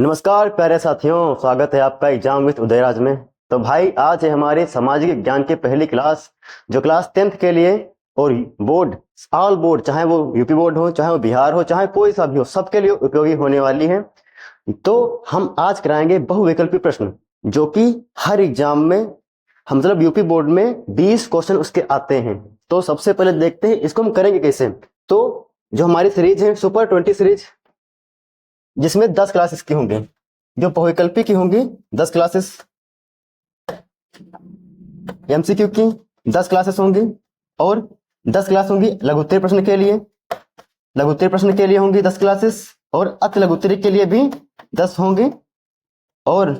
नमस्कार प्यारे साथियों, स्वागत है आपका एग्जाम विद उदयराज में। तो भाई आज है हमारे सामाजिक विज्ञान की पहली क्लास, जो क्लास 10th के लिए और बोर्ड ऑल बोर्ड, चाहे वो यूपी बोर्ड हो, चाहे वो बिहार हो, चाहे कोई सा भी हो, सबके लिए उपयोगी होने वाली है। तो हम आज कराएंगे बहुविकल्पी प्रश्न, जो कि हर एग्जाम में हम मतलब यूपी बोर्ड में 20 क्वेश्चन उसके आते हैं। तो सबसे पहले देखते हैं इसको हम करेंगे कैसे। तो जो हमारी सीरीज है सुपर 20 सीरीज, जिसमें 10 क्लासेस की होंगी, जो बहुविकल्पी की होंगी 10 क्लासेस, एमसीक्यू की 10 क्लासेस होंगी, और 10 क्लास होंगी लघु उत्तरीय प्रश्न के लिए। लघु उत्तरीय प्रश्न के लिए होंगी 10 क्लासेस, और अति लघु उत्तरीय के लिए भी 10 होंगी, और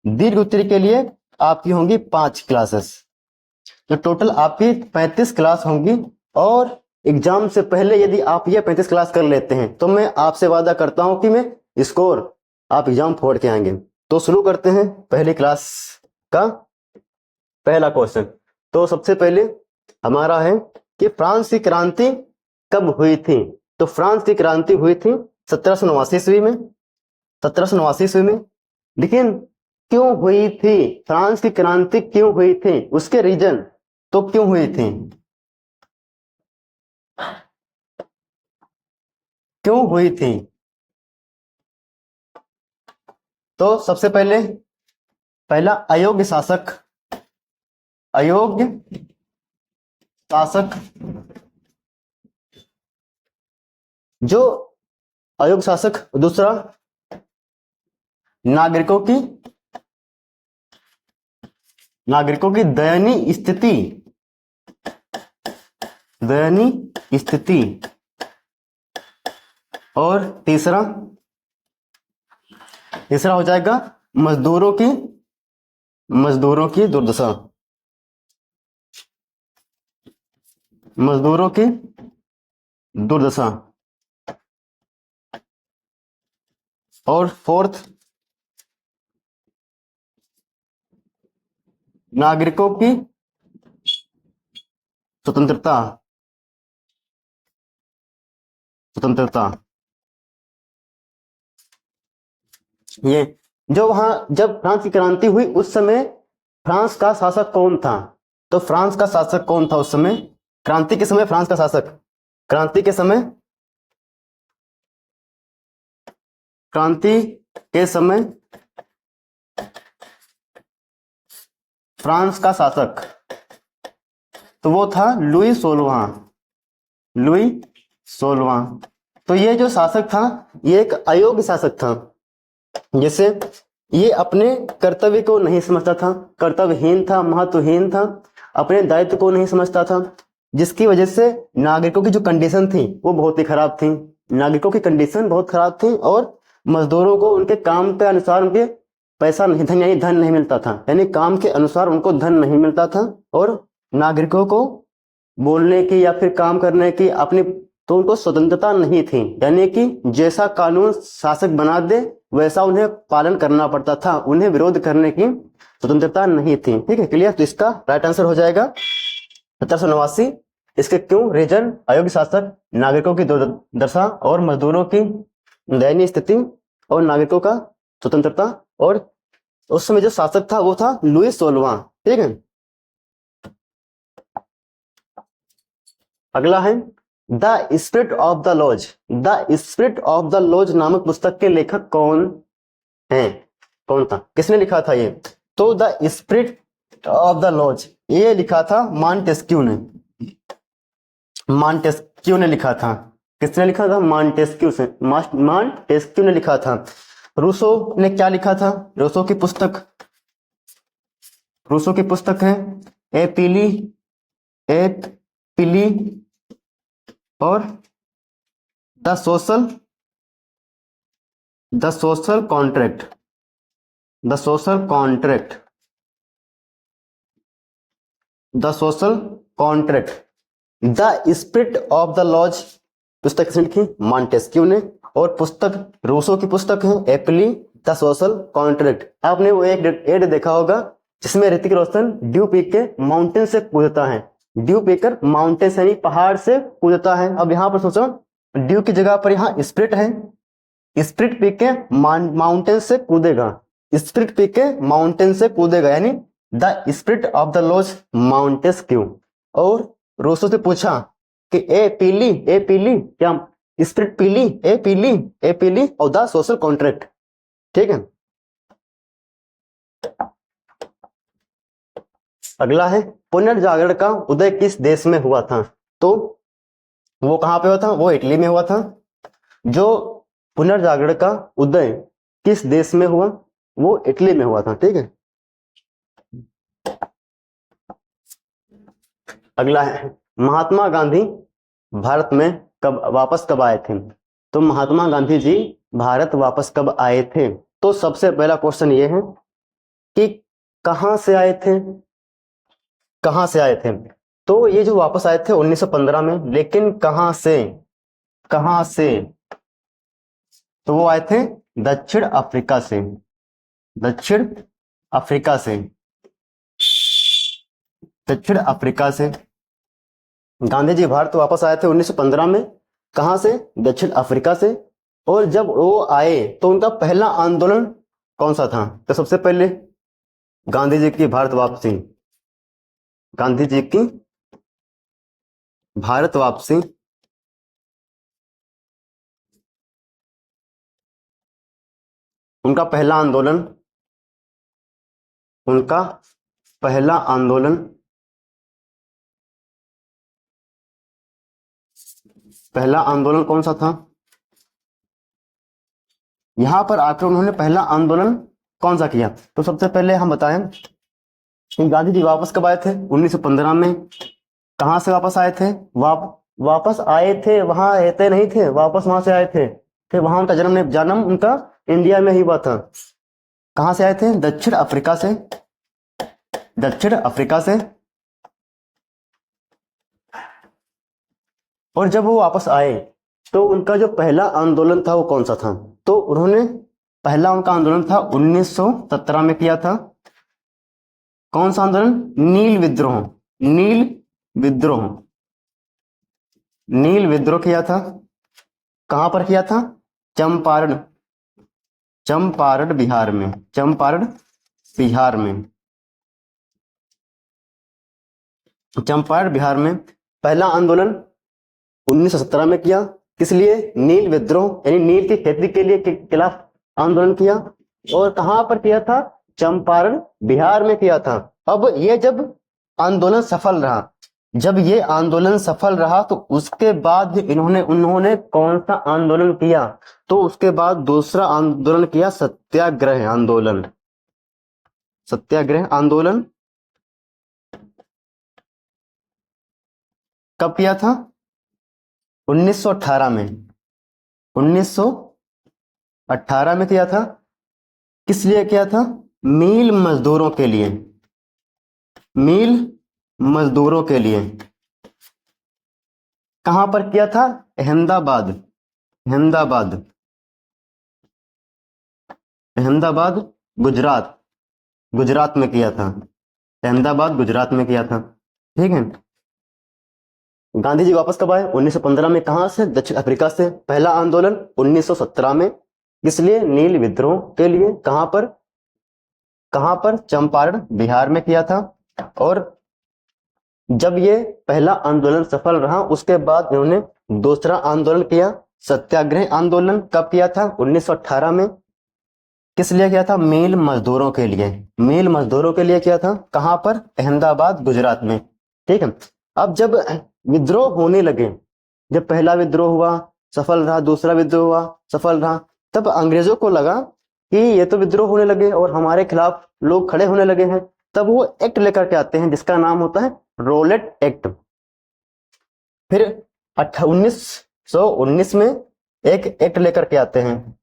दीर्घ उत्तरीय के लिए आपकी होंगी 5 क्लासेस। तो टोटल आपकी 35 क्लास होंगी। और एग्जाम से पहले यदि आप ये 35 क्लास कर लेते हैं तो मैं आपसे वादा करता हूं कि मैं स्कोर आप एग्जाम फोड़ के आएंगे। तो शुरू करते हैं पहली क्लास का पहला क्वेश्चन। तो सबसे पहले हमारा है कि फ्रांस की क्रांति कब हुई थी। तो फ्रांस की क्रांति हुई थी 1789 ईस्वी में। 1789 ईस्वी में। लेकिन क्यों हुई थी, फ्रांस की क्रांति क्यों हुई थी, उसके रीजन तो क्यों हुई थी, क्यों हुई थी। तो सबसे पहले पहला अयोग्य शासक, अयोग्य शासक, जो अयोग्य शासक। दूसरा नागरिकों की दयनीय स्थिति, दयनीय स्थिति। और तीसरा हो जाएगा मजदूरों की दुर्दशा, मजदूरों की दुर्दशा। और फोर्थ नागरिकों की स्वतंत्रता, ये जो वहां जब फ्रांस की क्रांति हुई उस समय फ्रांस का शासक कौन था। तो फ्रांस का शासक कौन था उस समय, क्रांति के समय फ्रांस का शासक, क्रांति के समय, क्रांति के समय फ्रांस का शासक, तो वो था लुई 16वां, लुई 16वां। तो ये जो शासक था ये एक अयोग्य शासक था। जैसे ये अपने कर्तव्य को नहीं समझता था, कर्तव्यहीन था, महत्वहीन था, अपने दायित्व को नहीं समझता था, जिसकी वजह से नागरिकों की जो कंडीशन थी वो बहुत ही खराब थी। नागरिकों की कंडीशन बहुत खराब थी, और मजदूरों को उनके काम के अनुसार उनके पैसा नहीं, धन यानी धन नहीं मिलता था, यानी काम के अनुसार उनको धन नहीं मिलता था। और नागरिकों को बोलने की या फिर काम करने की अपनी, तो उनको स्वतंत्रता नहीं थी, यानी कि जैसा कानून शासक बना दे वैसा उन्हें पालन करना पड़ता था, उन्हें विरोध करने की स्वतंत्रता नहीं थी। ठीक है, क्लियर। तो इसका राइट आंसर हो जाएगा 1789। इसके क्यों रीजन अयोग्य शासक, नागरिकों की दुर्दशा, और मजदूरों की दयनीय स्थिति, और नागरिकों का स्वतंत्रता। और उस समय जो शासक था वो था लुई 16वां। ठीक है, अगला है the spirit of the laws. The spirit of the laws नामक पुस्तक के लेखक कौन है, कौन था, किसने लिखा था ये। तो the spirit of the laws ये लिखा था मॉन्टेस्क्यू ने, मॉन्टेस्क्यू ने लिखा था। किसने लिखा था, मॉन्टेस्क्यू से, मॉन्टेस्क्यू ने लिखा था। रूसो ने क्या लिखा था, रूसो की पुस्तक, रूसो की पुस्तक है ए पिली और the social contract, the social contract, the social contract. The spirit of the laws पुस्तक किसने लिखी, मॉन्टेस्क्यू ने। और पुस्तक रूसो की पुस्तक है एपिली द सोशल कॉन्ट्रैक्ट। आपने वो एक एड देखा होगा जिसमें ऋतिक रोशन ड्यू पी के माउंटेन से कूदता है, ड्यू पीकर माउंटेन से यानी पहाड़ से कूदता है। अब यहाँ पर सोचो ड्यू की जगह पर यहाँ स्पिरिट है, स्प्लिट पीक के माउंटेन से कूदेगा, स्प्लिट पीक के माउंटेन से कूदेगा, यानी the split of the loss mountains क्यों। और रूसो से पूछा कि ए पीली क्या स्प्लिट पीली, ए पीली और द सोशल कॉन्ट्रैक्ट। ठीक है, अगला है पुनर्जागरण का उदय किस देश में हुआ था। तो वो कहां पे हुआ था, वो इटली में हुआ था। जो पुनर्जागरण का उदय किस देश में हुआ, वो इटली में हुआ था। ठीक है, अगला है महात्मा गांधी भारत में वापस कब आए थे। तो महात्मा गांधी जी भारत वापस कब आए थे। तो सबसे पहला क्वेश्चन ये है कि कहां से आए थे, कहां से आए थे। तो ये जो वापस आए थे 1915 में, लेकिन कहां से, कहां से। तो वो आए थे दक्षिण अफ्रीका से, दक्षिण अफ्रीका से, दक्षिण अफ्रीका से गांधी जी भारत वापस आए थे 1915 में। कहां से, दक्षिण अफ्रीका से। और जब वो आए तो उनका पहला आंदोलन कौन सा था। तो सबसे पहले गांधी जी की भारत वापसी, गांधी जी की भारत वापसी, उनका पहला आंदोलन, उनका पहला आंदोलन, पहला आंदोलन कौन सा था। यहां पर आकर उन्होंने पहला आंदोलन कौन सा किया। तो सबसे पहले हम बताएं कि गांधी जी वापस कब आए थे 1915 में। कहां से वापस आए थे, वापस आए थे, वहां रहते नहीं थे, वापस वहां से आए थे। फिर वहां उनका जन्म उनका इंडिया में ही हुआ था। कहां से आए थे, दक्षिण अफ्रीका से, दक्षिण अफ्रीका से। और जब वो वापस आए तो उनका जो पहला आंदोलन था वो कौन सा था। तो उन्होंने पहला उनका आंदोलन था 1917 में किया था। कौन सा आंदोलन, नील विद्रोह, नील विद्रोह, नील विद्रोह किया था। कहां पर किया था, चंपारण, चंपारण बिहार में, चंपारण बिहार में, चंपारण बिहार में पहला आंदोलन 1917 में किया। किस लिए, नील विद्रोह, यानी नील की खेती के लिए खिलाफ आंदोलन किया। और कहां पर किया था, चंपारण बिहार में किया था। अब ये जब आंदोलन सफल रहा, जब ये आंदोलन सफल रहा तो उसके बाद उन्होंने कौन सा आंदोलन किया। तो उसके बाद दूसरा आंदोलन किया, सत्याग्रह आंदोलन, सत्याग्रह आंदोलन। कब किया था, 1918 में, 1918 में किया था। किस लिए किया था, मील मजदूरों के लिए, मील मजदूरों के लिए। कहां पर किया था, अहमदाबाद, अहमदाबाद, अहमदाबाद गुजरात, गुजरात में किया था, अहमदाबाद गुजरात में किया था। ठीक है, गांधी जी वापस कब आए 1915 में। कहां से, दक्षिण अफ्रीका से। पहला आंदोलन 1917 में, इसलिए नील विद्रोह के लिए। कहां पर चंपारण बिहार में किया था। और जब ये पहला आंदोलन सफल रहा उसके बाद इन्होंने दूसरा आंदोलन किया, सत्याग्रह आंदोलन। कब किया था, 1918 में। किस लिए किया था, मील मजदूरों के लिए, मील मजदूरों के लिए किया था। कहां पर, अहमदाबाद गुजरात में। ठीक है, अब जब विद्रोह होने लगे, जब पहला विद्रोह हुआ सफल रहा, दूसरा विद्रोह हुआ सफल रहा, तब अंग्रेजों को लगा कि ये तो विद्रोह होने लगे और हमारे खिलाफ लोग खड़े होने लगे हैं। तब वो एक्ट लेकर के आते हैं जिसका नाम होता है रोलेट एक्ट। फिर 1919 में एक एक्ट लेकर के आते हैं,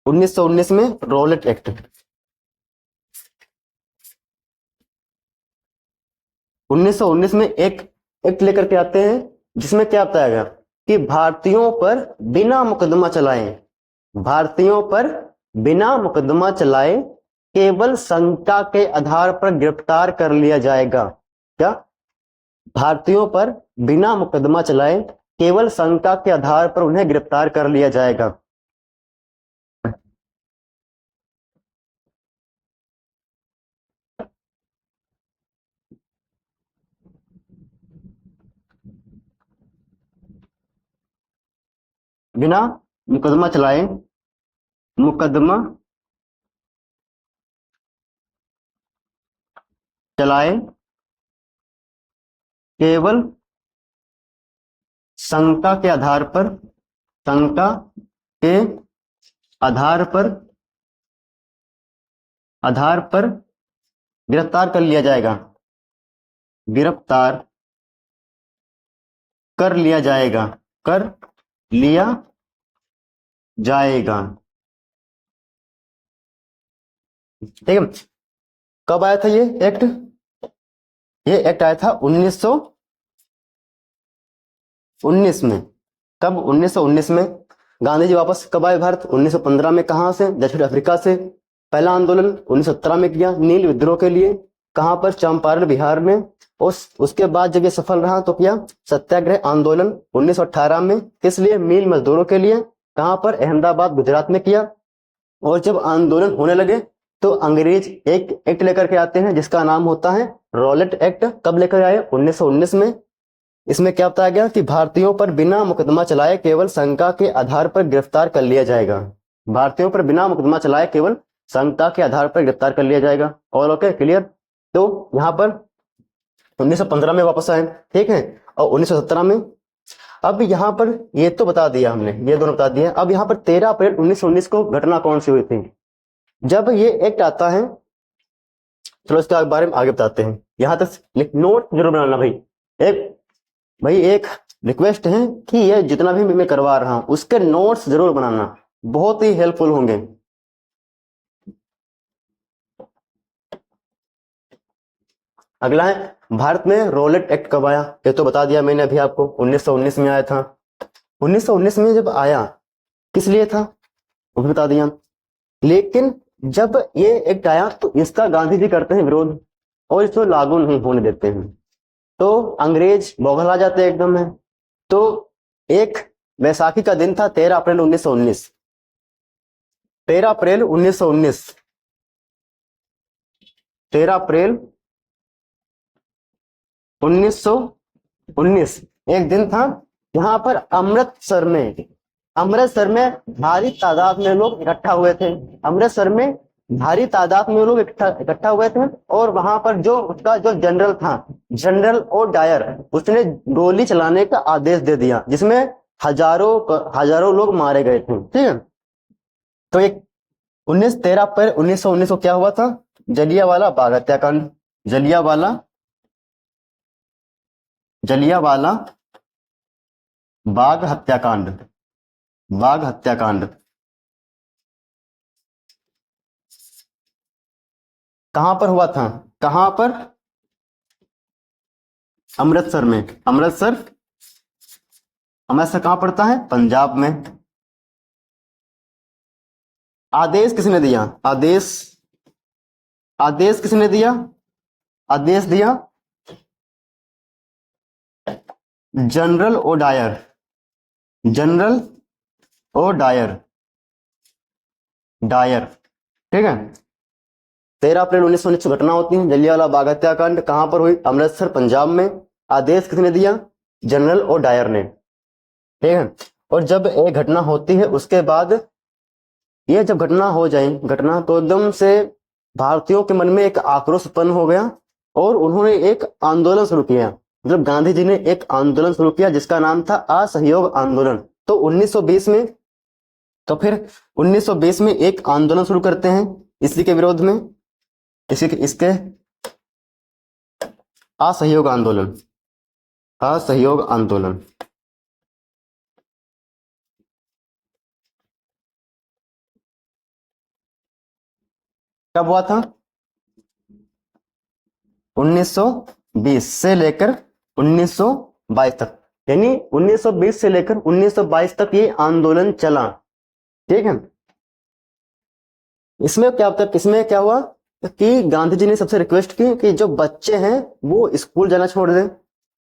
1919 में रोलेट एक्ट। 1919 में एक एक्ट लेकर के आते हैं जिसमें क्या बताया गया कि भारतीयों पर बिना मुकदमा चलाए, भारतीयों पर बिना मुकदमा चलाए केवल शंका के आधार पर गिरफ्तार कर लिया जाएगा। क्या, भारतीयों पर बिना मुकदमा चलाए केवल शंका के आधार पर उन्हें गिरफ्तार कर लिया जाएगा। बिना मुकदमा चलाए, मुकदमा चलाए केवल शंका के आधार पर, शंका के आधार पर गिरफ्तार कर लिया जाएगा, गिरफ्तार कर लिया जाएगा, कर लिया जाएगा। ठीक है। कब आया था ये एक्ट? ये एक्ट आया था 1919 में। कब? 1919 में। गांधी जी वापस कब आए भारत? 1915 में। कहां से? दक्षिण अफ्रीका से। पहला आंदोलन 1917 में किया नील विद्रोह के लिए। कहां पर? चंपारण, बिहार में। उसके बाद जब ये सफल रहा तो किया सत्याग्रह आंदोलन 1918 में। किस लिए? मिल मजदूरों के लिए। कहां पर? अहमदाबाद, गुजरात में किया। और जब आंदोलन होने लगे तो अंग्रेज एक एक्ट लेकर के आते हैं जिसका नाम होता है रॉलेट एक्ट। कब लेकर आए? 1919 में। इसमें क्या बताया गया कि भारतीयों पर बिना मुकदमा चलाए केवल शंका के आधार पर गिरफ्तार कर लिया जाएगा। भारतीयों पर बिना मुकदमा चलाए केवल शंका के आधार पर गिरफ्तार कर लिया जाएगा। और ओके, क्लियर। तो यहाँ पर 1915 में वापस आए, ठीक है, और 1917 में। अब यहाँ पर ये तो बता दिया हमने, ये दोनों बता दिए। अब यहाँ पर 13 अप्रैल 1919 को घटना कौन सी हुई थी? जब ये एक्ट आता है, चलो इसके बारे में आगे बताते हैं। यहाँ तक नोट जरूर बनाना भाई। एक रिक्वेस्ट है कि ये जितना भी मैं करवा रहा हूं उसके नोट्स जरूर बनाना, बहुत ही हेल्पफुल होंगे। अगला है भारत में रॉलेट एक्ट कब आया? ये तो बता दिया मैंने अभी आपको, 1919 में आया था। 1919 में जब आया किस लिए था वो भी बता दिया। लेकिन जब ये एक्ट आया तो इसका गांधी जी करते हैं विरोध और इसको लागू नहीं होने देते हैं। तो अंग्रेज बौखला जाते हैं एकदम है। तो एक वैसाखी का दिन था 13 अप्रैल 1919। 13 अप्रैल 1919, 13 अप्रैल 1919 एक दिन था यहाँ पर अमृतसर में भारी तादाद में लोग इकट्ठा हुए थे। अमृतसर में भारी तादाद में लोग इकट्ठा हुए थे। और वहां पर जो उसका जो जनरल था, जनरल ओ डायर, उसने गोली चलाने का आदेश दे दिया जिसमें हजारों लोग मारे गए थे। ठीक है। तो एक 13 अप्रैल 1919 को क्या हुआ था? जलियांवाला बाग हत्याकांड। जलियांवाला बाग हत्याकांड। कहां पर हुआ था? कहां पर? अमृतसर में। अमृतसर कहां पड़ता है? पंजाब में। आदेश किसने दिया? आदेश किसने दिया? आदेश दिया जनरल ओ डायर। ठीक है। 13 अप्रैल 1919 को घटना होती है जलियांवाला बाग हत्याकांड। कहां पर हुई? अमृतसर, पंजाब में। आदेश किसने दिया? जनरल ओ डायर ने। ठीक है। और जब एक घटना होती है उसके बाद ये जब घटना हो जाए घटना तो एकदम से भारतीयों के मन में एक आक्रोश उत्पन्न हो गया और उन्होंने एक आंदोलन शुरू किया। मतलब गांधी जी ने एक आंदोलन शुरू किया जिसका नाम था असहयोग आंदोलन। तो 1920 में तो फिर 1920 में एक आंदोलन शुरू करते हैं इसी के विरोध में, इसके असहयोग आंदोलन। कब हुआ था? 1920 से लेकर 1922 तक, यानी 1920 से लेकर 1922 तक ये आंदोलन चला। ठीक है। इसमें क्या हुआ कि गांधी जी ने सबसे रिक्वेस्ट की कि जो बच्चे हैं वो स्कूल जाना छोड़ दें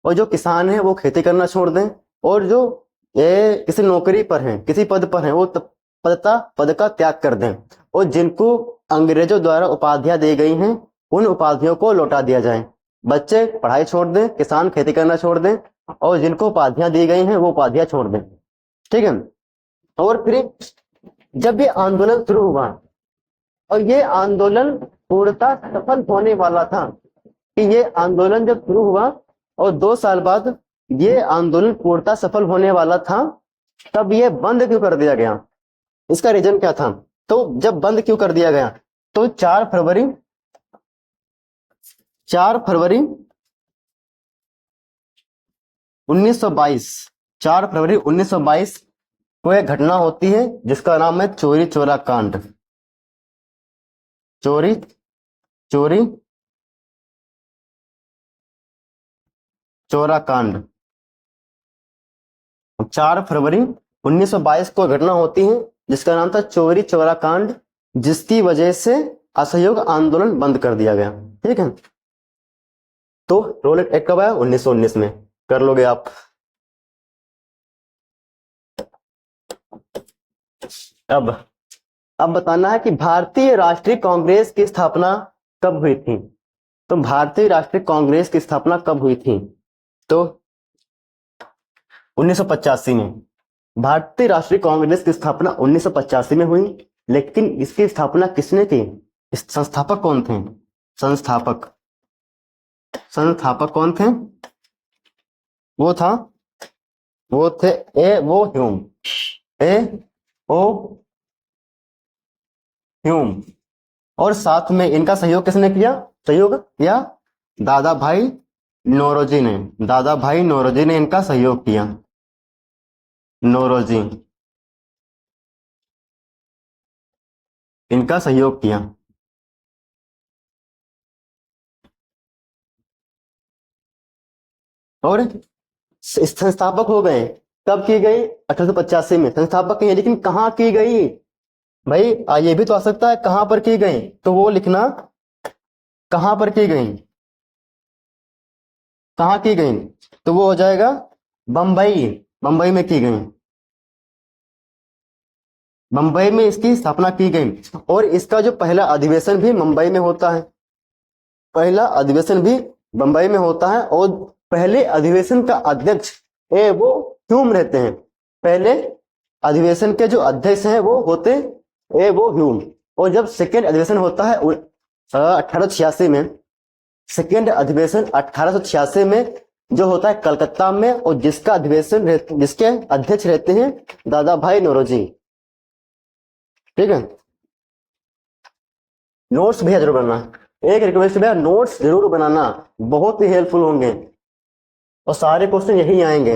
और जो किसान हैं वो खेती करना छोड़ दें और जो ये किसी नौकरी पर हैं, किसी पद पर हैं, वो पद का त्याग कर दें और जिनको अंग्रेजों द्वारा उपाधियां दी गई हैं उन उपाधियों को लौटा दिया जाए। बच्चे पढ़ाई छोड़ दें, किसान खेती करना छोड़ दें और जिनको उपाधियां दी गई हैं वो उपाधियां छोड़ दें। ठीक है। और फिर जब ये आंदोलन शुरू हुआ और ये आंदोलन पूर्णतः सफल होने वाला था, कि ये आंदोलन जब शुरू हुआ और 2 साल बाद ये आंदोलन पूर्णतः सफल होने वाला था, तब ये बंद क्यों कर दिया गया? इसका रीजन क्या था? तो जब बंद क्यों कर दिया गया, तो 4 फरवरी 1922 4 फरवरी 1922 को एक घटना होती है जिसका नाम है चोरी चोरा कांड। चोरी चोरी चोरा कांड। 4 फरवरी 1922 को घटना होती है जिसका नाम था चोरी चोरा कांड, जिसकी वजह से असहयोग आंदोलन बंद कर दिया गया। ठीक है, तो रोलेट एक्ट कब आया? 1919 में। कर लोगे आप। अब बताना है कि भारतीय राष्ट्रीय कांग्रेस की स्थापना कब हुई थी। तो भारतीय राष्ट्रीय कांग्रेस की स्थापना कब हुई थी? तो 1985 में। भारतीय राष्ट्रीय कांग्रेस की स्थापना 1985 में हुई, लेकिन इसकी स्थापना किसने की? संस्थापक कौन थे? संस्थापक कौन थे? वो थे ए ओ ह्यूम। और साथ में इनका सहयोग किसने किया? दादा भाई नौरोजी ने इनका सहयोग किया। नौरोजी इनका सहयोग किया। और संस्थापक हो गए। कब की गई? 1885 में संस्थापक की है, लेकिन कहाँ की गई भाई? ये भी तो आ सकता है कहां पर की गई, तो वो लिखना कहां पर की गई। कहां की गई? तो वो हो जाएगा बंबई में की गई। बंबई में इसकी स्थापना की गई। और इसका जो पहला अधिवेशन भी मुंबई में होता है। पहला अधिवेशन भी बंबई में होता है और पहले अधिवेशन का अध्यक्ष वो ह्यूम रहते हैं। पहले अधिवेशन के जो अध्यक्ष हैं वो होते वो ह्यूम। और जब सेकेंड अधिवेशन होता है 1886 में, सेकेंड अधिवेशन 1886 में जो होता है कलकत्ता में, और जिसके अध्यक्ष रहते हैं दादा भाई नौरोजी। ठीक है, नोट्स भैया जरूर बनाना। एक रिक्वेस्ट भैया, नोट्स जरूर बनाना, बहुत ही हेल्पफुल होंगे और सारे क्वेश्चन यही आएंगे।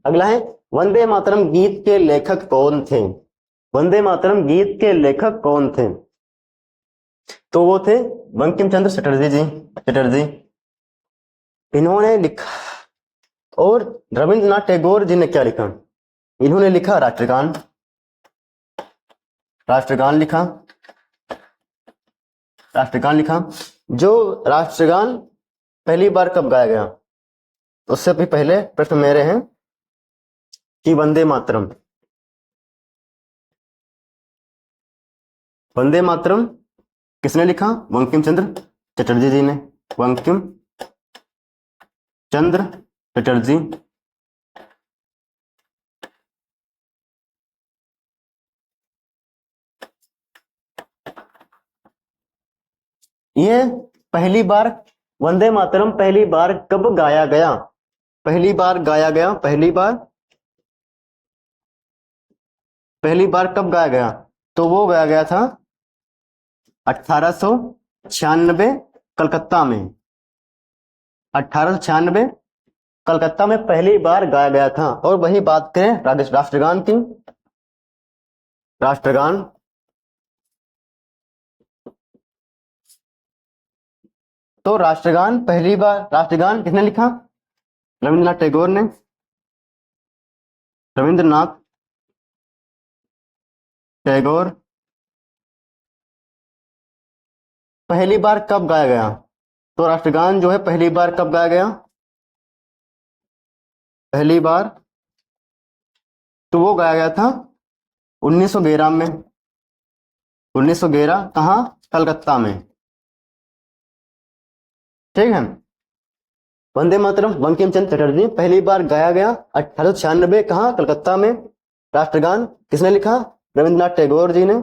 अगला है वंदे मातरम गीत के लेखक कौन थे? वंदे मातरम गीत के लेखक कौन थे? तो वो थे बंकिम चंद्र चटर्जी। इन्होंने लिखा। और रविंद्रनाथ टैगोर जी ने क्या लिखा? इन्होंने लिखा राष्ट्रगान लिखा। जो राष्ट्रगान पहली बार कब गाया गया? उससे भी पहले प्रश्न मेरे हैं कि वंदे मातरम किसने लिखा? बंकिम चंद्र चटर्जी जी ने। बंकिम चंद्र चटर्जी। ये पहली बार वंदे मातरम पहली बार कब गाया गया? पहली बार कब गाया गया? तो वो गाया गया था 1896 कलकत्ता में। 1896 कलकत्ता में पहली बार गाया गया था। और वही बात करें राष्ट्रगान की। तो राष्ट्रगान किसने लिखा? रविंद्रनाथ टैगोर ने। रविंद्रनाथ टैगोर। पहली बार कब गाया गया? तो राष्ट्रगान जो है पहली बार कब गाया गया? पहली बार तो वो गाया गया था 1911 में। 1911 कहाँ? कलकत्ता में। ठीक है, वंदे मातरम बंकिम चंद्र चटर्जी, पहली बार गाया गया 1896 कहाँ, कलकत्ता में। राष्ट्रगान किसने लिखा, रविंद्रनाथ टैगोर जी ने।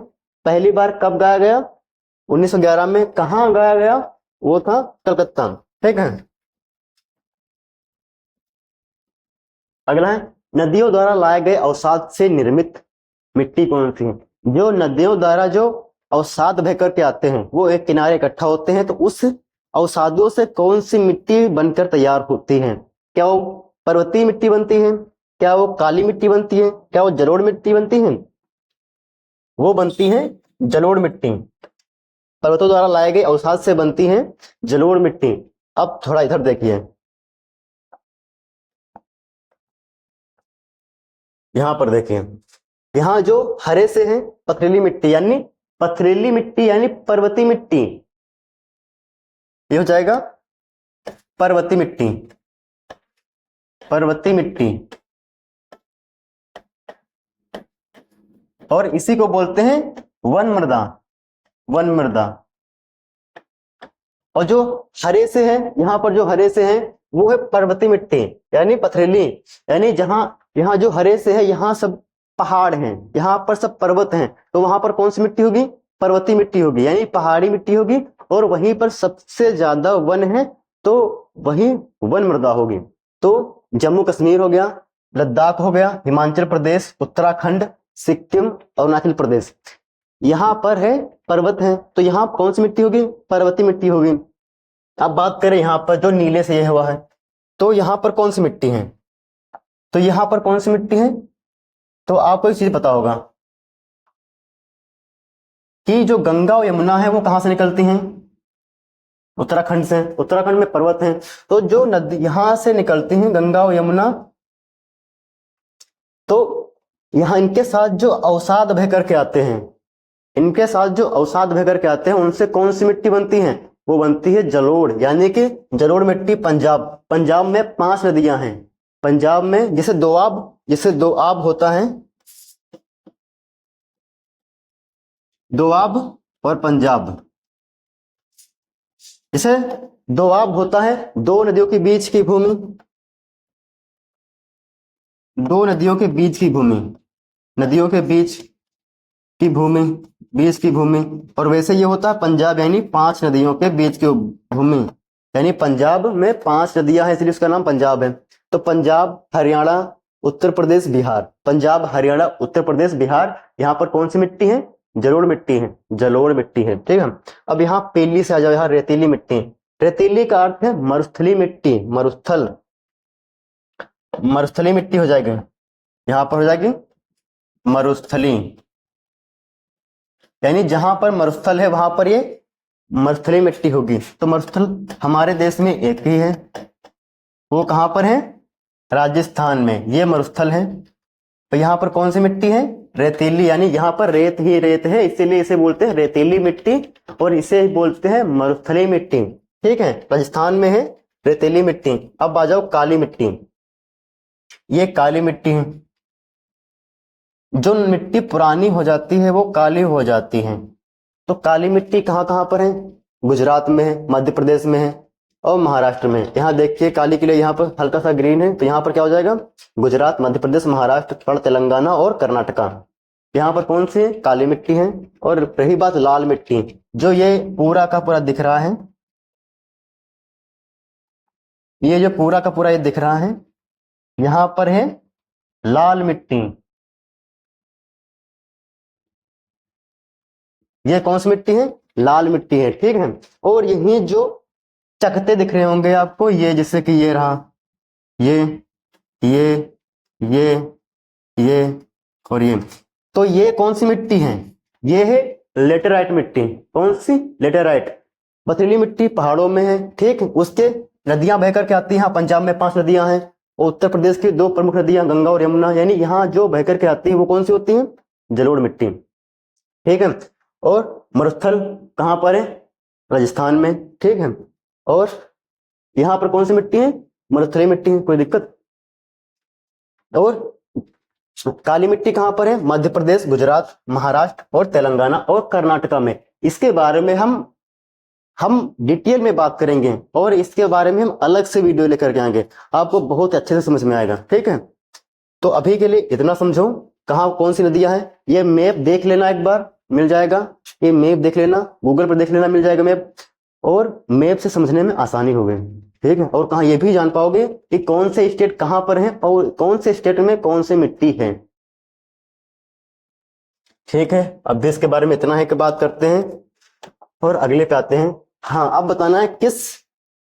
पहली बार कब गाया गया, 1911 में। कहाँ गाया गया, वो था कलकत्ता। ठीक है। अगला है, नदियों द्वारा लाए गए अवसाद से निर्मित मिट्टी कौन सी है। जो नदियों द्वारा जो अवसाद बह करके आते हैं वो एक किनारे इकट्ठा होते हैं, तो उस अवसादों से कौन सी मिट्टी बनकर तैयार होती है। क्या वो पर्वतीय मिट्टी बनती है, क्या वो काली मिट्टी बनती है, क्या वो जलोढ़ मिट्टी बनती है। वो बनती है जलोढ़ मिट्टी। पर्वतों द्वारा लाए गए अवसाद से बनती है जलोढ़ मिट्टी। अब थोड़ा इधर देखिए, यहां पर देखिए, यहाँ जो हरे से है पथरीली मिट्टी यानी पर्वतीय मिट्टी, ये हो जाएगा पर्वतीय मिट्टी। पर्वतीय मिट्टी, और इसी को बोलते हैं वन मृदा। वन मृदा। और जो हरे से है, यहाँ पर जो हरे से है वो है पर्वतीय मिट्टी यानी पथरीली, यानी जहां यहाँ जो हरे से है यहाँ सब पहाड़ हैं, यहाँ पर सब पर्वत हैं, तो वहां पर कौन सी मिट्टी होगी, पर्वतीय मिट्टी होगी यानी पहाड़ी मिट्टी होगी। और वहीं पर सबसे ज्यादा वन है तो वही वन मृदा होगी। तो जम्मू कश्मीर हो गया, लद्दाख हो गया, हिमाचल प्रदेश, उत्तराखंड, सिक्किम, अरुणाचल प्रदेश, यहाँ पर है पर्वत है, तो यहाँ कौन सी मिट्टी होगी, पर्वतीय मिट्टी होगी। अब बात करें यहाँ पर जो नीले से ये हुआ है, तो यहाँ पर कौन सी मिट्टी है, तो यहाँ पर कौन सी मिट्टी है, तो आपको एक चीज पता होगा कि जो गंगा और यमुना है वो कहां से निकलती हैं, उत्तराखंड से। उत्तराखंड में पर्वत हैं, तो जो नदी यहां से निकलती हैं गंगा और यमुना, तो यहाँ इनके साथ जो अवसाद बह करके आते हैं, इनके साथ जो अवसाद बह करके आते हैं उनसे कौन सी मिट्टी बनती है, वो बनती है जलोढ़, यानी कि जलोढ़ मिट्टी। पंजाब में 5 नदियां हैं। पंजाब में जैसे दोआब होता है, दोआब और पंजाब, जैसे दोआब होता है दो नदियों के बीच की भूमि, दो नदियों के बीच की भूमि, नदियों के बीच की भूमि, बीच की भूमि। और वैसे ये होता है पंजाब यानी 5 नदियों के बीच की भूमि, यानी पंजाब में 5 नदियां हैं इसलिए उसका नाम पंजाब है। तो पंजाब, हरियाणा, उत्तर प्रदेश, बिहार, पंजाब, हरियाणा, उत्तर प्रदेश, बिहार, यहाँ पर कौन सी मिट्टी है, जलोढ़ मिट्टी है, जलोढ़ मिट्टी है। ठीक है। अब यहाँ पीली से आ जाओ, यहाँ रेतीली मिट्टी। रेतीली का अर्थ है मरुस्थली मिट्टी, मरुस्थल, मरुस्थली मिट्टी हो जाएगी, यहाँ पर हो जाएगी मरुस्थली, यानी जहां पर मरुस्थल है वहां पर ये मरुस्थली मिट्टी होगी। तो मरुस्थल हमारे देश में एक ही है, वो कहां पर है, राजस्थान में, ये मरुस्थल है। तो यहाँ पर कौन सी मिट्टी है, रेतीली, यानी यहाँ पर रेत ही रेत है, इसीलिए इसे बोलते हैं रेतीली मिट्टी, और इसे बोलते हैं मरुस्थली मिट्टी। ठीक है, राजस्थान में है रेतीली मिट्टी। अब आ जाओ काली मिट्टी, ये काली मिट्टी है। जो मिट्टी पुरानी हो जाती है वो काली हो जाती है। तो काली मिट्टी कहाँ कहाँ पर है, गुजरात में है, मध्य प्रदेश में है और महाराष्ट्र में। यहाँ देखिए काली के लिए यहाँ पर हल्का सा ग्रीन है, तो यहाँ पर क्या हो जाएगा, गुजरात, मध्य प्रदेश, महाराष्ट्र, थोड़ा तेलंगाना और कर्नाटका, यहाँ पर कौन सी काली मिट्टी है। और रही बात लाल मिट्टी, जो ये पूरा का पूरा दिख रहा है, ये जो पूरा का पूरा ये दिख रहा है, यहाँ पर है लाल मिट्टी। ये कौन सी मिट्टी है, लाल मिट्टी है। ठीक है। और यही जो चकते दिख रहे होंगे आपको, ये जैसे कि ये रहा, ये ये ये ये और ये, तो ये कौन सी मिट्टी है, ये है लेटेराइट मिट्टी। कौन सी, लेटेराइट, पथरीली मिट्टी, पहाड़ों में है। ठीक, उसके नदियां बह करके आती हैं। पंजाब में 5 नदियां हैं और उत्तर प्रदेश की 2 प्रमुख नदियां गंगा और यमुना, यानी यहाँ जो बह करके आती है वो कौन सी होती है, जलोढ़ मिट्टी। ठीक है। और मरुस्थल कहाँ पर है, राजस्थान में। ठीक है। और यहाँ पर कौन सी मिट्टी है, मरुस्थली मिट्टी है, कोई दिक्कत। और काली मिट्टी कहाँ पर है, मध्य प्रदेश, गुजरात, महाराष्ट्र और तेलंगाना और कर्नाटका में। इसके बारे में हम हम डिटेल में बात करेंगे और इसके बारे में हम अलग से वीडियो लेकर के आएंगे, आपको बहुत अच्छे से समझ में आएगा। ठीक है, तो अभी के लिए इतना समझो कहाँ कौन सी नदियां हैं। ये मैप देख लेना, एक बार मिल जाएगा, ये मैप देख लेना, गूगल पर देख लेना, मिल जाएगा मैप, और मैप से समझने में आसानी होगी। ठीक है, और कहाँ ये भी जान पाओगे कि कौन से स्टेट कहाँ पर है और कौन से स्टेट में कौन सी मिट्टी है। ठीक है, अब देश के बारे में इतना है कि बात करते हैं और अगले पे आते हैं। हाँ, अब बताना है किस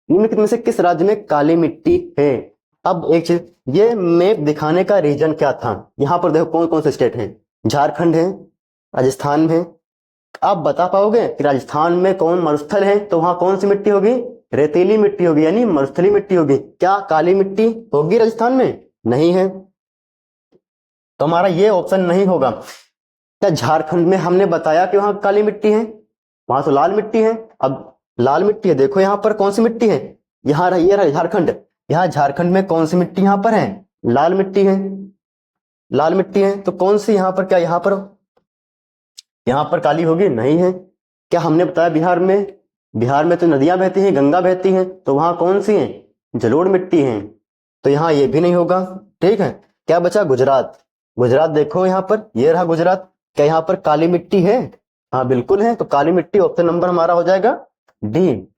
निम्नलिखित में से किस राज्य में काली मिट्टी है। अब एक चीज, ये मैप दिखाने का रीजन क्या था, यहाँ पर देखो कौन कौन से स्टेट हैं। झारखंड है, राजस्थान है। आप बता पाओगे कि राजस्थान में कौन मरुस्थल है, तो वहां कौन सी मिट्टी होगी, रेतीली मिट्टी होगी, यानी मरुस्थली मिट्टी होगी। क्या काली मिट्टी होगी राजस्थान में? नहीं है, तो हमारा ये ऑप्शन नहीं होगा। क्या झारखंड में हमने बताया कि वहां काली मिट्टी है? वहां तो लाल मिट्टी है। अब लाल मिट्टी है, देखो यहाँ पर कौन सी मिट्टी है, यहाँ ये रहा झारखंड, यहाँ झारखंड में कौन सी मिट्टी यहाँ पर है, लाल मिट्टी है, लाल मिट्टी है। तो कौन सी यहाँ पर, क्या यहाँ पर काली होगी? नहीं है। क्या हमने बताया बिहार में, बिहार में तो नदियां बहती हैं, गंगा बहती है, तो वहां कौन सी है, जलोढ़ मिट्टी है, तो यहाँ ये भी नहीं होगा। ठीक है, क्या बचा, गुजरात। गुजरात देखो यहाँ पर, ये रहा गुजरात, क्या यहाँ पर काली मिट्टी है? हाँ बिल्कुल है, तो काली मिट्टी ऑप्शन नंबर हमारा हो जाएगा डी।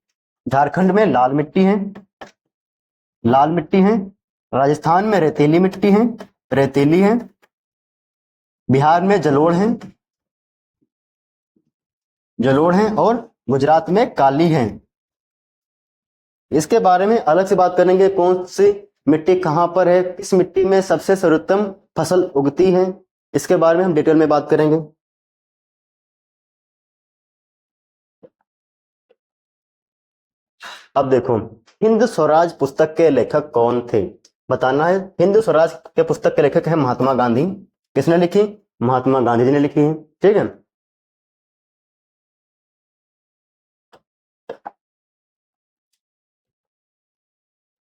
झारखंड में लाल मिट्टी है, लाल मिट्टी है। राजस्थान में रेतीली मिट्टी है, रेतीली है। बिहार में जलोढ़ है, जलोढ़ है, और गुजरात में काली है। इसके बारे में अलग से बात करेंगे, कौन सी मिट्टी कहां पर है, किस मिट्टी में सबसे सर्वोत्तम फसल उगती है, इसके बारे में हम डिटेल में बात करेंगे। अब देखो, हिंद स्वराज पुस्तक के लेखक कौन थे, बताना है। हिंद स्वराज के पुस्तक के लेखक है महात्मा गांधी। किसने लिखी? महात्मा गांधी जी ने लिखी है। ठीक है,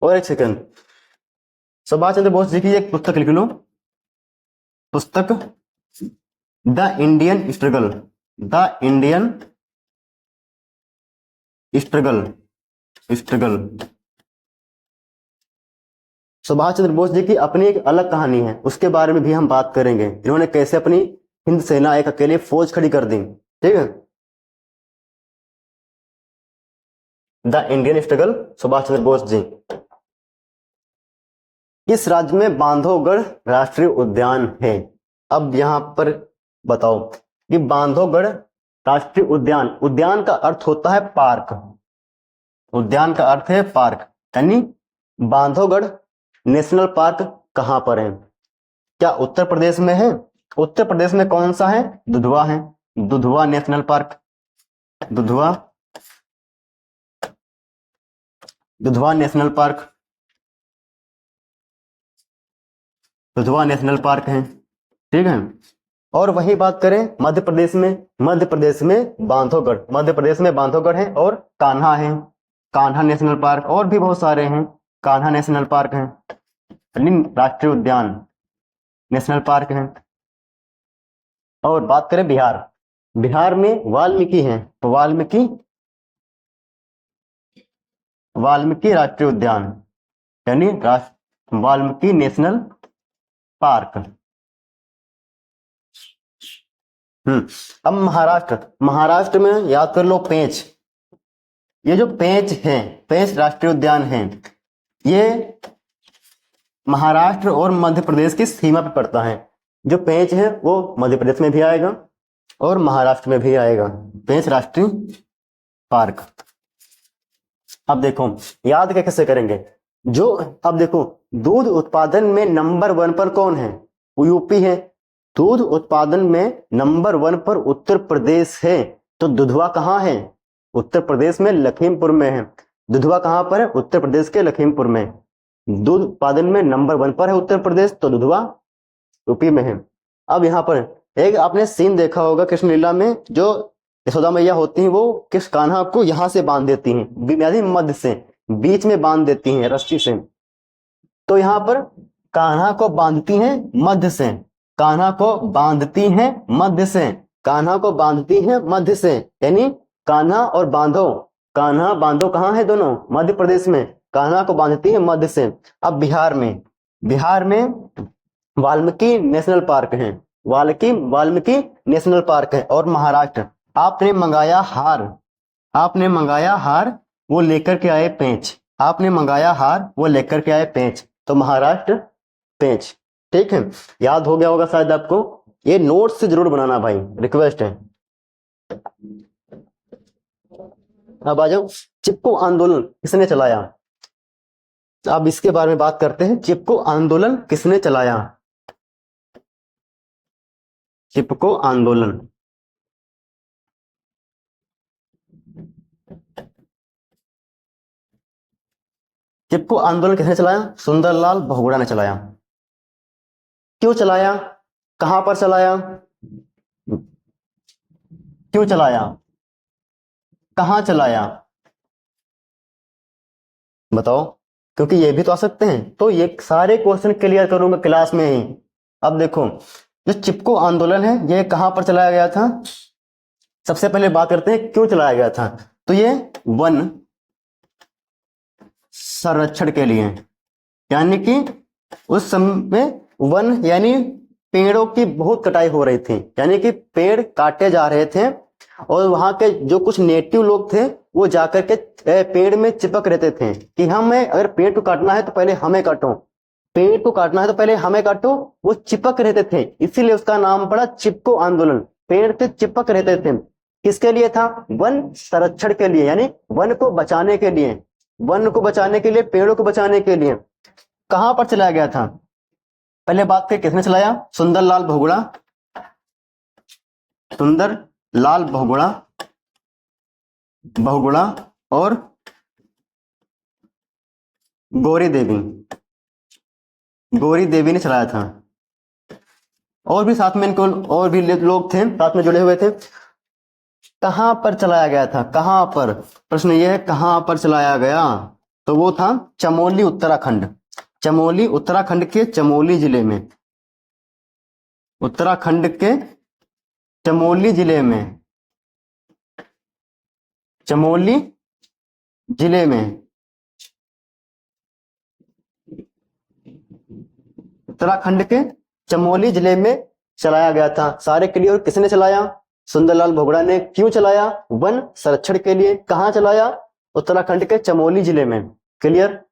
और एक सेकंड, सुभाष चंद्र बोस जी की एक पुस्तक लिख लो, पुस्तक the Indian struggle, the Indian struggle, struggle. Subhash Chandra Bose ji की अपनी एक अलग कहानी है, उसके बारे में भी हम बात करेंगे, इन्होंने कैसे अपनी हिंद सेना एक अकेले फौज खड़ी कर दी। ठीक है, the Indian struggle, Subhash Chandra Bose जी। किस राज्य में बांधवगढ़ राष्ट्रीय उद्यान है? अब यहां पर बताओ कि बांधवगढ़ राष्ट्रीय उद्यान, उद्यान का अर्थ होता है पार्क, उद्यान का अर्थ है पार्क, यानी बांधवगढ़ नेशनल पार्क कहां पर है? क्या उत्तर प्रदेश में है? उत्तर प्रदेश में कौन सा है? दुधवा है, Dudhwa national park, Dudhwa, Dudhwa national park, Dudhwa national park है। ठीक है, और वही बात करें मध्य प्रदेश में, मध्य प्रदेश में बांधवगढ़, मध्य प्रदेश में बांधवगढ़ है, और कान्हा है, कान्हा नेशनल पार्क, और भी बहुत सारे हैं, कान्हा नेशनल पार्क है, राष्ट्रीय उद्यान नेशनल पार्क है। और बात करें बिहार, बिहार में वाल्मीकि है, वाल्मीकि, वाल्मीकि राष्ट्रीय उद्यान, यानी वाल्मीकि नेशनल पार्क। अब महाराष्ट्र, महाराष्ट्र में याद कर लो पेंच, ये जो पेंच है, पेंच राष्ट्रीय उद्यान है, ये महाराष्ट्र और मध्य प्रदेश की सीमा पर पड़ता है। जो पेंच है वो मध्य प्रदेश में भी आएगा और महाराष्ट्र में भी आएगा, पेंच राष्ट्रीय पार्क। अब देखो याद कैसे करेंगे, जो अब देखो दूध उत्पादन में नंबर 1 पर कौन है? यूपी है। दूध उत्पादन में नंबर 1 पर उत्तर प्रदेश है, तो दुधवा कहाँ है? उत्तर प्रदेश में लखीमपुर में है। दुधवा कहाँ पर है? उत्तर प्रदेश के लखीमपुर में। दूध उत्पादन में नंबर 1 पर है उत्तर प्रदेश, तो दुधवा यूपी में है। अब यहाँ पर एक आपने सीन देखा होगा कृष्ण लीला में, जो यशोदा मैया होती हैं वो किस कान्हा को यहाँ से बांध देती हैं, मध्य से, बीच में बांध देती हैं रस्सी से। तो यहाँ पर कान्हा को बांधती हैं मध्य से, कान्हा को बांधती हैं मध्य से, कान्हा को बांधती हैं मध्य से, यानी कान्हा और बांधो कान्हा बांधो कहाँ है दोनों? मध्य प्रदेश में। कान्हा को बांधती है मध्य से। अब बिहार में वाल्मीकि नेशनल पार्क है। वाल्मीकि नेशनल पार्क है। और महाराष्ट्र, आपने मंगाया हार वो लेकर के आए पेंच। आपने मंगाया हार वो लेकर के आए पेंच, तो महाराष्ट्र पेंच। ठीक है, याद हो गया होगा शायद आपको। ये नोट से जरूर बनाना भाई, रिक्वेस्ट है। अब आ जाओ, चिपको आंदोलन किसने चलाया? अब इसके बारे में बात करते हैं। चिपको आंदोलन किसने चलाया? चिपको आंदोलन किसने चलाया? सुंदरलाल बहुगुणा ने चलाया। क्यों चलाया? कहां पर चलाया? क्यों चलाया? कहां चलाया? बताओ, क्योंकि ये भी तो आ सकते हैं। तो ये सारे क्वेश्चन क्लियर करूंगा क्लास में ही। अब देखो, जो चिपको आंदोलन है ये कहां पर चलाया गया था? सबसे पहले बात करते हैं क्यों चलाया गया था। तो ये वन संरक्षण के लिए, यानी कि उस समय वन यानी पेड़ों की बहुत कटाई हो रही थी, यानी कि पेड़ काटे जा रहे थे। और वहां के जो कुछ नेटिव लोग थे वो जाकर के पेड़ में चिपक रहते थे कि हमें अगर पेड़ को काटना है तो पहले हमें काटो, पेड़ को काटना है तो पहले हमें काटो। वो चिपक रहते थे, इसीलिए उसका नाम पड़ा चिपको आंदोलन। पेड़ से चिपक रहते थे। किसके लिए था? वन संरक्षण के लिए, यानी वन को बचाने के लिए, पेड़ों को बचाने के लिए। कहां पर चलाया गया था? पहले बात करें किसने चलाया? सुंदरलाल बहुगुणा और गौरी देवी ने चलाया था। और भी साथ में इनको और भी लोग थे साथ में जुड़े हुए थे। कहां पर चलाया गया था? कहां पर? प्रश्न यह है कहां पर चलाया गया। तो वो था चमोली उत्तराखंड के चमोली जिले में। उत्तराखंड के चमोली जिले में उत्तराखंड के चमोली जिले में चलाया गया था। सारे क्लियर? किसने चलाया? सुंदरलाल बहुगुणा ने। क्यों चलाया? वन संरक्षण के लिए। कहां चलाया? उत्तराखंड के चमोली जिले में। क्लियर?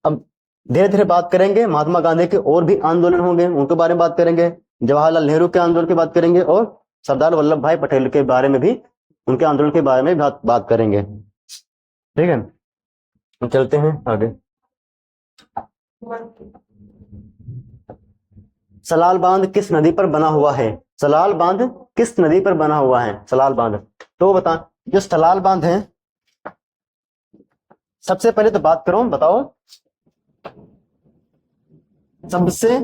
अब धीरे धीरे बात करेंगे महात्मा गांधी के और भी आंदोलन होंगे, उनके बारे में बात करेंगे। जवाहरलाल नेहरू के आंदोलन की बात करेंगे और सरदार वल्लभ भाई पटेल के बारे में भी, उनके आंदोलन के बारे में बात करेंगे। ठीक है, चलते हैं आगे। सलाल बांध किस नदी पर बना हुआ है? सलाल बांध किस नदी पर बना हुआ है? सलाल बांध, तो बता। जो सलाल बांध है, सबसे पहले तो बात करो, बताओ सबसे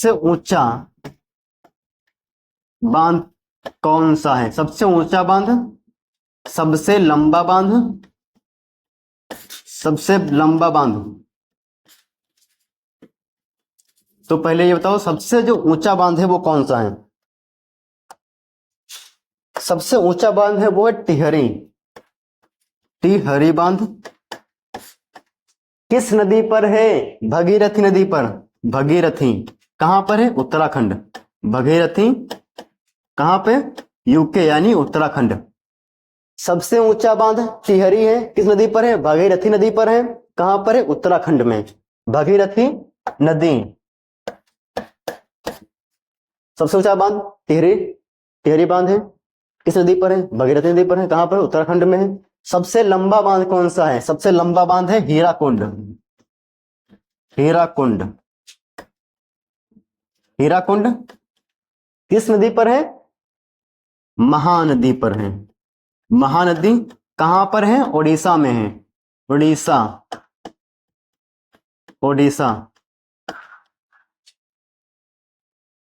ऊंचा बांध कौन सा है? सबसे ऊंचा बांध, सबसे लंबा बांध, सबसे लंबा बांध। तो पहले ये बताओ सबसे जो ऊंचा बांध है वो कौन सा है? सबसे ऊंचा बांध है वो है टिहरी बांध। किस नदी पर है? भगीरथी नदी पर। भगीरथी कहां पर है? उत्तराखंड। भगीरथी कहां पे? यूके यानी उत्तराखंड। सबसे ऊंचा बांध टिहरी है, किस नदी पर है? भगीरथी नदी पर है। कहां पर है? उत्तराखंड में। भगीरथी नदी। सबसे ऊंचा बांध टिहरी बांध है, किस नदी पर है? भगीरथी नदी पर है। कहां पर? उत्तराखंड में है। सबसे लंबा बांध कौन सा है? सबसे लंबा बांध है हीराकुंड किस नदी पर है? महानदी पर है। महानदी कहां पर है? ओडिशा में है। ओडिशा।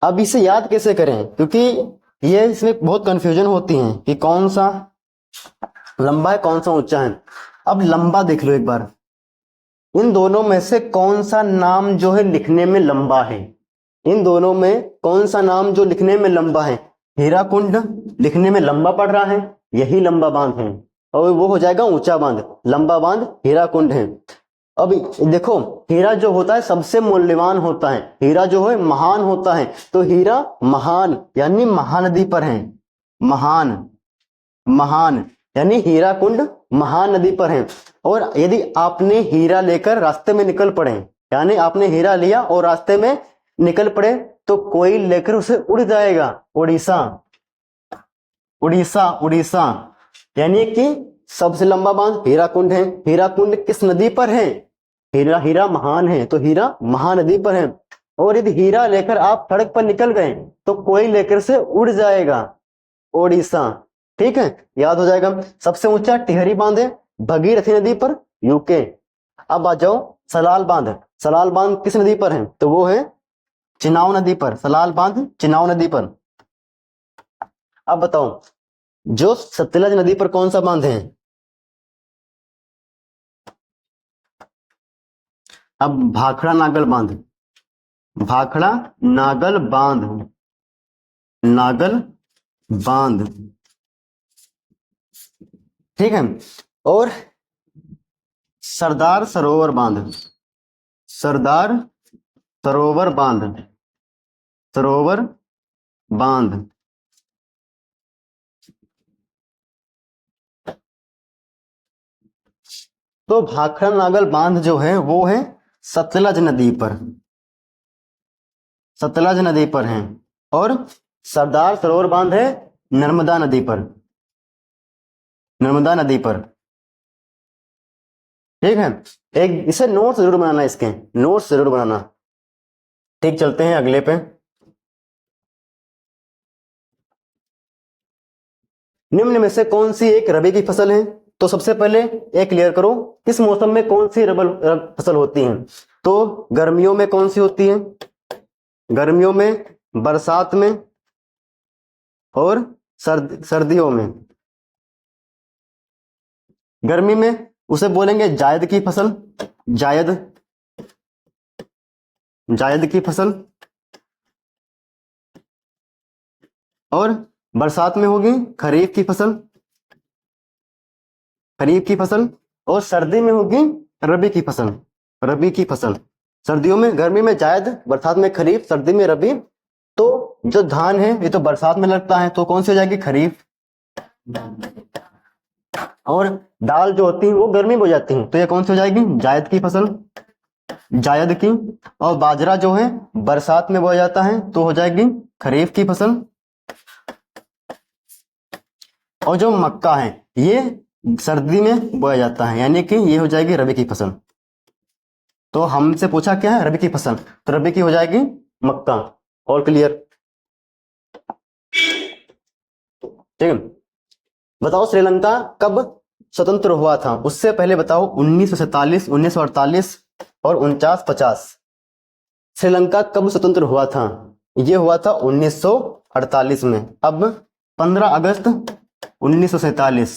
अब इसे याद कैसे करें, क्योंकि ये इसमें बहुत कंफ्यूजन होती है कि कौन सा लंबा है कौन सा ऊंचा है। अब लंबा देख लो एक बार, इन दोनों में से कौन सा नाम जो है लिखने में लंबा है? इन दोनों में कौन सा नाम जो लिखने में लंबा है? हीराकुंड लिखने में लंबा पड़ रहा है, यही लंबा बांध है, और वो हो जाएगा ऊंचा बांध। लंबा बांध हीराकुंड है। अब देखो, हीरा जो होता है सबसे मूल्यवान होता है, हीरा जो है महान होता है, तो हीरा महान यानी महानदी पर है। महान, महान यानी हीराकुंड महानदी पर है। और यदि आपने हीरा लेकर रास्ते में निकल पड़े, यानी आपने हीरा लिया और रास्ते में निकल पड़े, तो कोई लेकर उसे उड़ जाएगा। उड़ीसा, उड़ीसा, उड़ीसा। यानी कि सबसे लंबा बांध हीराकुंड है। हीराकुंड किस नदी पर है? हीरा, हीरा महान है, तो हीरा महानदी पर है। और यदि हीरा लेकर आप सड़क पर निकल गए तो कोई लेकर से उड़ जाएगा। ओडिशा, ठीक है, याद हो जाएगा। सबसे ऊंचा टिहरी बांध है भगीरथी नदी पर, यूके। अब आ जाओ सलाल बांध। सलाल बांध किस नदी पर है? तो वो है चिनाव नदी पर। सलाल बांध चिनाव नदी पर। अब बताओ, जो सतलज नदी पर कौन सा बांध है? अब भाखड़ा नागल बांध, भाखड़ा नागल बांध, नागल बांध, ठीक है। और सरदार सरोवर बांध, सरदार सरोवर बांध, सरोवर बांध। तो भाखड़ा नागल बांध जो है वो है सतलज नदी पर, सतलज नदी पर है। और सरदार सरोवर बांध है नर्मदा नदी पर, नर्मदा नदी पर, ठीक है। एक इसे नोट्स जरूर बनाना, इसके नोट्स जरूर बनाना। ठीक, चलते हैं अगले पे। निम्न में से कौन सी एक रबी की फसल है? तो सबसे पहले एक क्लियर करो, किस मौसम में कौन सी फसल होती है? तो गर्मियों में कौन सी होती है? गर्मियों में, बरसात में, और सर्दियों में। गर्मी में उसे बोलेंगे जायद की फसल, जायद, जायद की फसल। और बरसात में होगी खरीफ की फसल, खरीफ की फसल। और सर्दी में होगी रबी की फसल, रबी की फसल। सर्दियों में, गर्मी में जायद, बरसात में खरीफ, सर्दी में रबी। तो जो धान है ये तो बरसात में लगता है, तो कौन सी हो जाएगी? खरीफ। और दाल जो होती है वो गर्मी में हो जाती है, तो ये कौन सी हो जाएगी? जायद की फसल, जायद की। और बाजरा जो है बरसात में बोया जाता है, तो हो जाएगी खरीफ की फसल। और जो मक्का है ये सर्दी में बोया जाता है, यानी कि ये हो जाएगी रबी की फसल। तो हमसे पूछा क्या है? रबी की फसल, तो रबी की हो जाएगी मक्का। और क्लियर? ठीक है। बताओ श्रीलंका कब स्वतंत्र हुआ था? उससे पहले बताओ 1947, 1948 और 49-50। श्रीलंका कब स्वतंत्र हुआ था? ये हुआ था 1948 में। अब 15 अगस्त 1947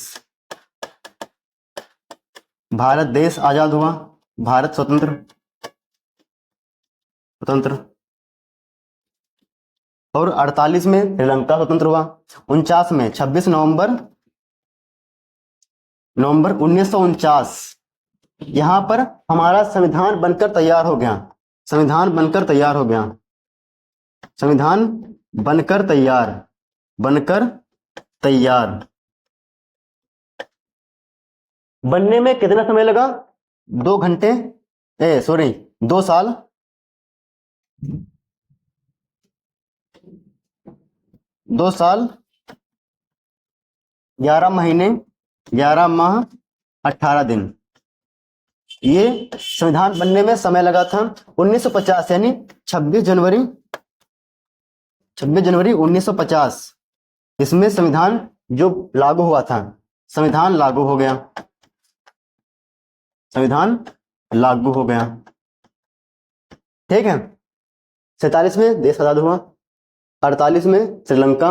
भारत देश आजाद हुआ, भारत स्वतंत्र, स्वतंत्र। और 48 में श्रीलंका स्वतंत्र हुआ। 49 में 26 नवंबर, नवंबर 1949 यहां पर हमारा संविधान बनकर तैयार हो गया, संविधान बनकर तैयार हो गया, संविधान बनकर तैयार, बनकर तैयार। बनने में कितना समय लगा? 2 घंटे, 2 साल, 2 साल 11 महीने, 11 माह 18 दिन। ये संविधान बनने में समय लगा था। 1950 यानी 26 जनवरी, 26 जनवरी 1950 इसमें संविधान जो लागू हुआ था, संविधान लागू हो गया, संविधान लागू हो गया। ठीक है। 47 में देश आजाद हुआ, 48 में श्रीलंका